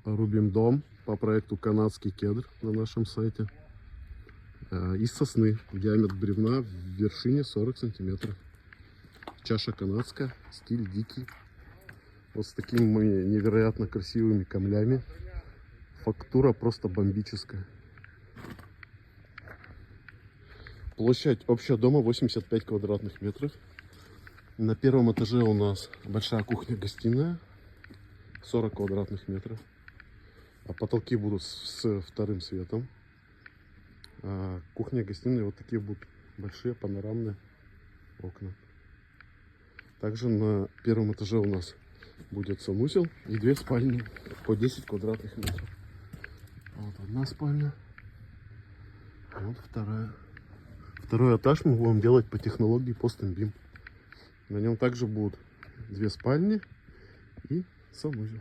Рубим дом по проекту «Канадский кедр» на нашем сайте. Из сосны. Диаметр бревна в вершине 40 сантиметров. Чаша канадская, стиль дикий. Вот с такими невероятно красивыми камнями. Фактура просто бомбическая. Площадь общего дома 85 квадратных метров. На первом этаже у нас большая кухня-гостиная 40 квадратных метров. А потолки будут с вторым светом. А кухня-гостиная вот такие будут большие панорамные окна. Также на первом этаже у нас будет санузел и 2 спальни по 10 квадратных метров. Вот одна спальня, вот вторая. Второй этаж мы будем делать по технологии Post&Beam. На нем также будут 2 спальни и санузел.